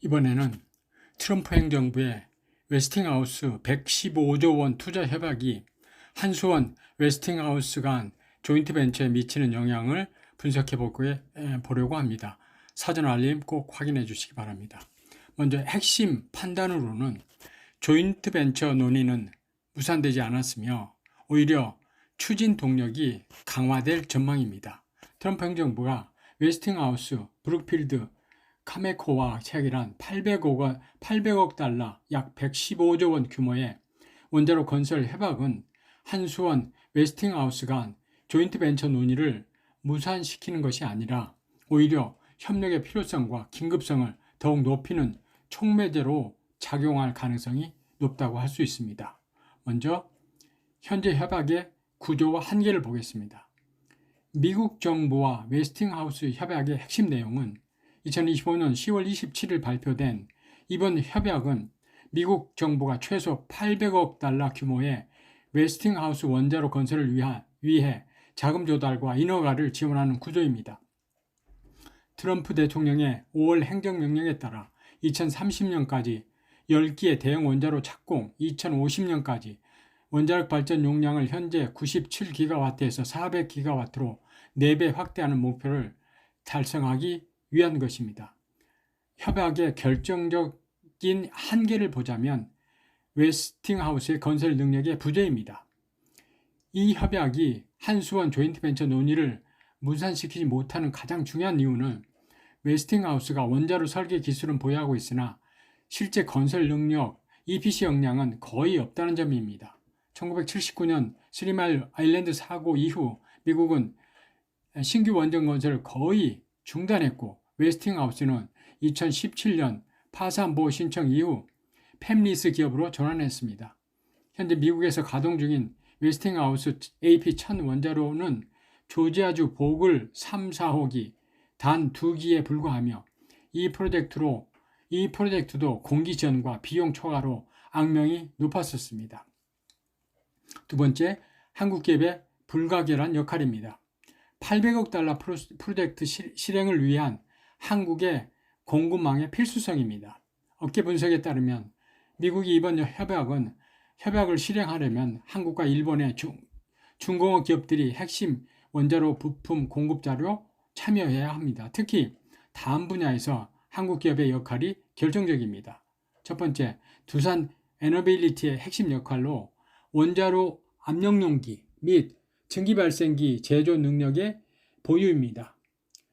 이번에는 트럼프 행정부의 웨스팅하우스 115조 원 투자 협약이 한수원 웨스팅하우스 간 조인트 벤처에 미치는 영향을 분석해 보려고 합니다. 사전 알림 꼭 확인해 주시기 바랍니다. 먼저 핵심 판단으로는 조인트 벤처 논의는 무산되지 않았으며 오히려 추진 동력이 강화될 전망입니다. 트럼프 행정부가 웨스팅하우스, 브룩필드, 카메코와 체결한 800억 달러, 약 115조 원 규모의 원자로 건설 협약은 한수원, 웨스팅하우스 간 조인트 벤처 논의를 무산시키는 것이 아니라 오히려 협력의 필요성과 긴급성을 더욱 높이는 촉매제로 작용할 가능성이 높다고 할 수 있습니다. 먼저 현재 협약의 구조와 한계를 보겠습니다. 미국 정부와 웨스팅하우스 협약의 핵심 내용은 2025년 10월 27일 발표된 이번 협약은 미국 정부가 최소 800억 달러 규모의 웨스팅하우스 원자로 건설을 위해 자금 조달과 인허가를 지원하는 구조입니다. 트럼프 대통령의 5월 행정명령에 따라 2030년까지 10기의 대형 원자로 착공, 2050년까지 원자력 발전 용량을 현재 97기가와트에서 400기가와트로 4배 확대하는 목표를 달성하기 위한 것입니다. 협약의 결정적인 한계를 보자면 웨스팅하우스의 건설 능력의 부재입니다. 이 협약이 한수원 조인트 벤처 논의를 무산시키지 못하는 가장 중요한 이유는 웨스팅하우스가 원자로 설계 기술은 보유하고 있으나 실제 건설 능력, EPC 역량은 거의 없다는 점입니다. 1979년 스리마일 아일랜드 사고 이후 미국은 신규 원전 건설을 거의 중단했고 웨스팅하우스는 2017년 파산보호 신청 이후 팹리스 기업으로 전환했습니다. 현재 미국에서 가동 중인 웨스팅하우스 AP1000 원자로는 조지아주 보글 3, 4호기 단 2기에 불과하며 이 프로젝트도 공기 지연과 비용 초과로 악명이 높았었습니다. 두 번째, 한국 기업의 불가결한 역할입니다. 800억 달러 프로젝트 실행을 위한 한국의 공급망의 필수성입니다. 업계 분석에 따르면 미국이 이번 협약을 실행하려면 한국과 일본의 중공업 기업들이 핵심 원자로 부품 공급자로 참여해야 합니다. 특히 다음 분야에서 한국 기업의 역할이 결정적입니다. 첫 번째, 두산 에너빌리티의 핵심 역할로 원자로 압력용기 및 증기발생기 제조 능력의 보유입니다.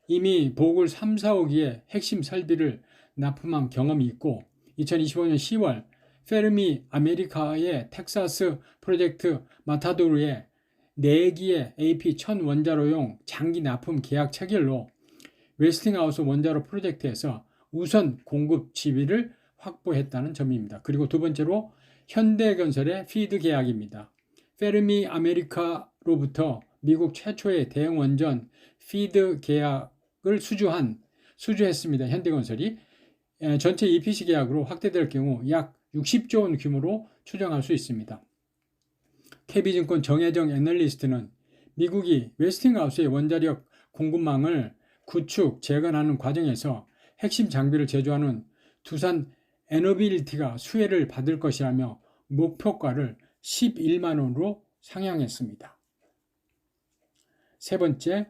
이미 보글 3, 4호기의 핵심 설비를 납품한 경험이 있고 2025년 10월 페르미 아메리카의 텍사스 프로젝트 마타도르의 4기의 AP1000 원자로용 장기 납품 계약 체결로 웨스팅하우스 원자로 프로젝트에서 우선 공급 지위를 확보했다는 점입니다. 그리고 두 번째로 현대건설의 피드 계약입니다. 페르미 아메리카로부터 미국 최초의 대형 원전 피드 계약을 수주했습니다. 현대건설이 전체 EPC 계약으로 확대될 경우 약 60조 원 규모로 추정할 수 있습니다. KB증권 정혜정 애널리스트는 미국이 웨스팅하우스의 원자력 공급망을 구축, 재건하는 과정에서 핵심 장비를 제조하는 두산 에너빌리티가 수혜를 받을 것이라며 목표가를 11만 원으로 상향했습니다. 세 번째,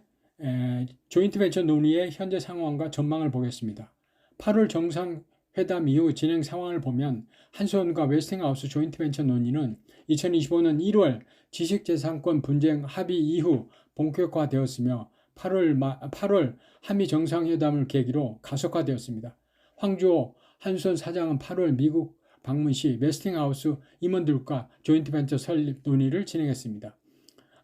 조인트 벤처 논의의 현재 상황과 전망을 보겠습니다. 8월 정상회담 이후 진행 상황을 보면 한수원과 웨스팅하우스 조인트 벤처 논의는 2025년 1월 지식재산권 분쟁 합의 이후 본격화되었으며 8월 한미 정상회담을 계기로 가속화되었습니다. 황주호 한수원 사장은 8월 미국 방문 시 웨스팅하우스 임원들과 조인트 벤처 설립 논의를 진행했습니다.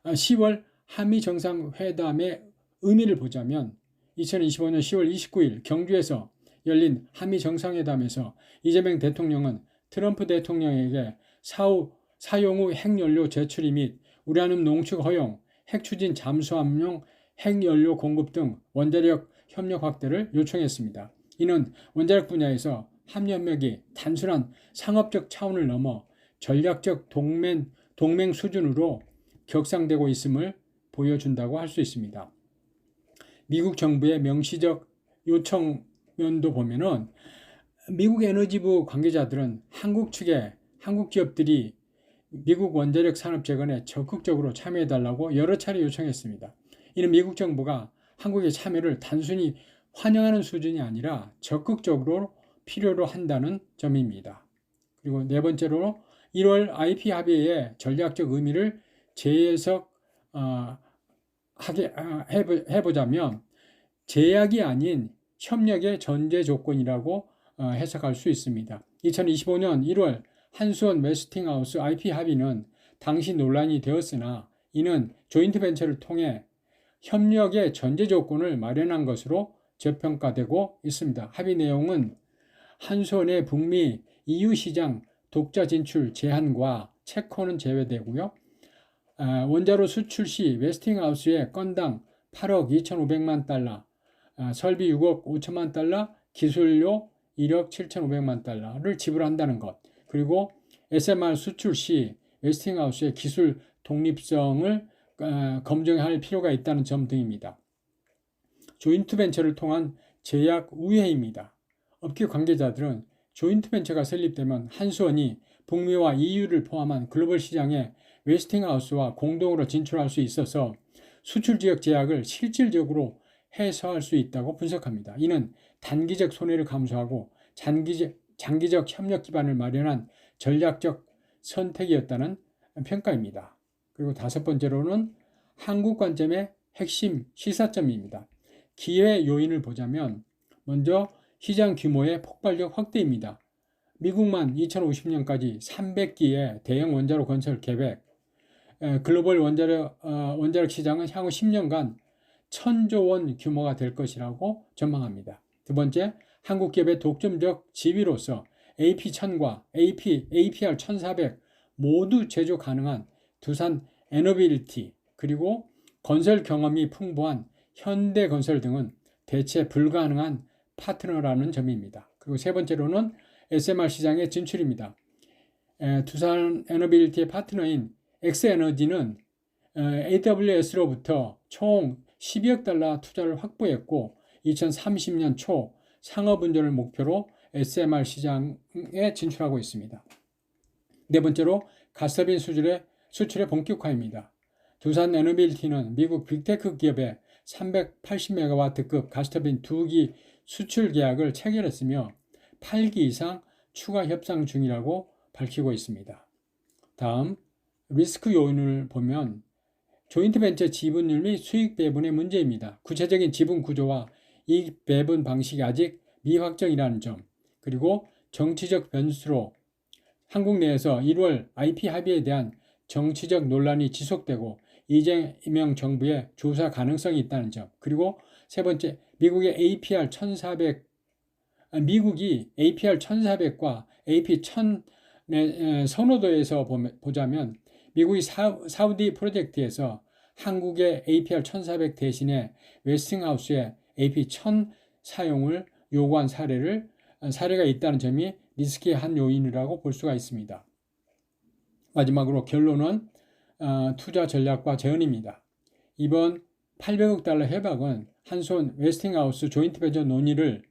10월 한미 정상회담의 의미를 보자면 2025년 10월 29일 경주에서 열린 한미 정상회담에서 이재명 대통령은 트럼프 대통령에게 사용 후 핵연료 재처리 및 우라늄 농축 허용, 핵 추진 잠수함용 핵연료 공급 등 원자력 협력 확대를 요청했습니다. 이는 원자력 분야에서 한미협력이 단순한 상업적 차원을 넘어 전략적 동맹 수준으로 격상되고 있음을 보여준다고 할 수 있습니다. 미국 정부의 명시적 요청면도 보면은 미국 에너지부 관계자들은 한국 기업들이 미국 원자력 산업 재건에 적극적으로 참여해달라고 여러 차례 요청했습니다. 이는 미국 정부가 한국의 참여를 단순히 환영하는 수준이 아니라 적극적으로 필요로 한다는 점입니다. 그리고 네 번째로 1월 IP 합의의 전략적 의미를 해보자면 제약이 아닌 협력의 전제 조건이라고 해석할 수 있습니다. 2025년 1월 한수원 웨스팅하우스 IP 합의는 당시 논란이 되었으나 이는 조인트 벤처를 통해 협력의 전제 조건을 마련한 것으로 재평가되고 있습니다. 합의 내용은 한수원의 북미 EU 시장 독자 진출 제한과 체코는 제외되고요. 원자로 수출 시 웨스팅하우스에 건당 8억 2,500만 달러, 설비 6억 5천만 달러, 기술료 1억 7,500만 달러를 지불한다는 것, 그리고 SMR 수출 시 웨스팅하우스의 기술 독립성을 검증할 필요가 있다는 점 등입니다. 조인트 벤처를 통한 제약 우회입니다. 업계 관계자들은 조인트 벤처가 설립되면 한수원이 북미와 EU를 포함한 글로벌 시장에 웨스팅하우스와 공동으로 진출할 수 있어서 수출 지역 제약을 실질적으로 해소할 수 있다고 분석합니다. 이는 단기적 손해를 감소하고 장기적 협력 기반을 마련한 전략적 선택이었다는 평가입니다. 그리고 다섯 번째로는 한국 관점의 핵심 시사점입니다. 기회 요인을 보자면 먼저 시장 규모의 폭발적 확대입니다. 미국만 2050년까지 300기의 대형 원자로 건설 계획, 글로벌 원자력 시장은 향후 10년간 1,000조 원 규모가 될 것이라고 전망합니다. 두 번째, 한국 기업의 독점적 지위로서 AP1000과 APR1400 모두 제조 가능한 두산 에너빌리티, 그리고 건설 경험이 풍부한 현대건설 등은 대체 불가능한 파트너라는 점입니다. 그리고 세 번째로는 SMR 시장의 진출입니다. 두산 에너빌리티의 파트너인 엑스에너지는 AWS로부터 총 12억 달러 투자를 확보했고 2030년 초 상업운전을 목표로 SMR 시장에 진출하고 있습니다. 네 번째로 가스터빈 수출의 본격화입니다. 두산 에너빌리티는 미국 빅테크 기업의 380메가와트급 가스터빈 2기 수출 계약을 체결했으며 8기 이상 추가 협상 중이라고 밝히고 있습니다. 다음 리스크 요인을 보면 조인트 벤처 지분율 및 수익 배분의 문제입니다. 구체적인 지분 구조와 이익 배분 방식이 아직 미확정이라는 점, 그리고 정치적 변수로 한국 내에서 1월 IP 합의에 대한 정치적 논란이 지속되고 이재명 정부의 조사 가능성이 있다는 점, 그리고 세 번째, 미국이 APR 1400과 AP1000의 선호도에서 보자면 미국이 사우디 프로젝트에서 한국의 APR 1400 대신에 웨스팅하우스의 AP1000 사용을 요구한 사례가 있다는 점이 리스크의 한 요인이라고 볼 수가 있습니다. 마지막으로 결론은 투자 전략과 재원입니다. 이번 800억 달러 협약은 한수원 웨스팅하우스 조인트 벤처 논의를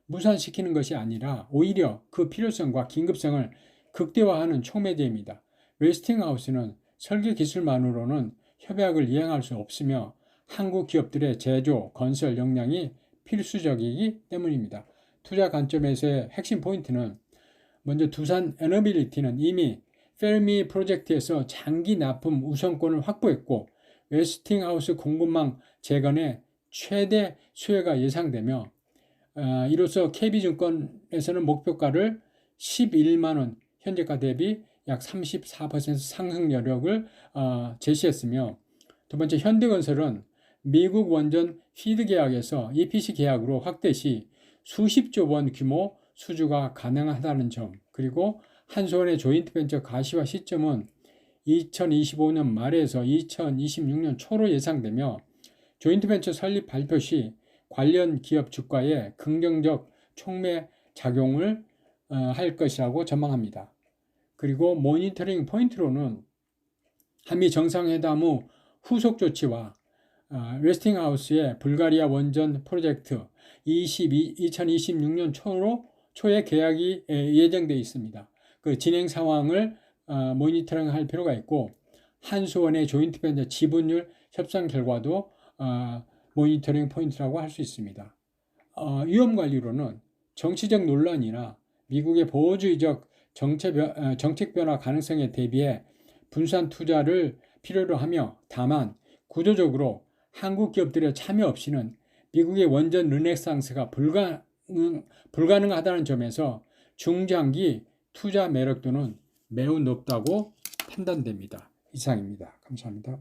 무산시키는 것이 아니라 오히려 그 필요성과 긴급성을 극대화하는 촉매제입니다. 웨스팅하우스는 설계 기술만으로는 협약을 이행할 수 없으며 한국 기업들의 제조, 건설 역량이 필수적이기 때문입니다. 투자 관점에서의 핵심 포인트는 먼저 두산 에너빌리티는 이미 페르미 프로젝트에서 장기 납품 우선권을 확보했고 웨스팅하우스 공급망 재건의 최대 수혜가 예상되며 이로써 KB증권에서는 목표가를 11만원, 현재가 대비 약 34% 상승 여력을 제시했으며 두 번째, 현대건설은 미국 원전 피드 계약에서 EPC 계약으로 확대 시 수십조 원 규모 수주가 가능하다는 점, 그리고 한수원의 조인트 벤처 가시화 시점은 2025년 말에서 2026년 초로 예상되며 조인트 벤처 설립 발표 시 관련 기업 주가에 긍정적 촉매 작용을 할 것이라고 전망합니다. 그리고 모니터링 포인트로는 한미 정상회담 후 후속 조치와 웨스팅하우스의 불가리아 원전 프로젝트 2026년 초로 초에 계약이 예정돼 있습니다. 그 진행 상황을 모니터링할 필요가 있고 한수원의 조인트 벤처 지분율 협상 결과도 모니터링 포인트라고 할 수 있습니다. 위험 관리로는 정치적 논란이나 미국의 보호주의적 정책 변화 가능성에 대비해 분산 투자를 필요로 하며 다만 구조적으로 한국 기업들의 참여 없이는 미국의 원전 르네상스가 불가능하다는 점에서 중장기 투자 매력도는 매우 높다고 판단됩니다. 이상입니다. 감사합니다.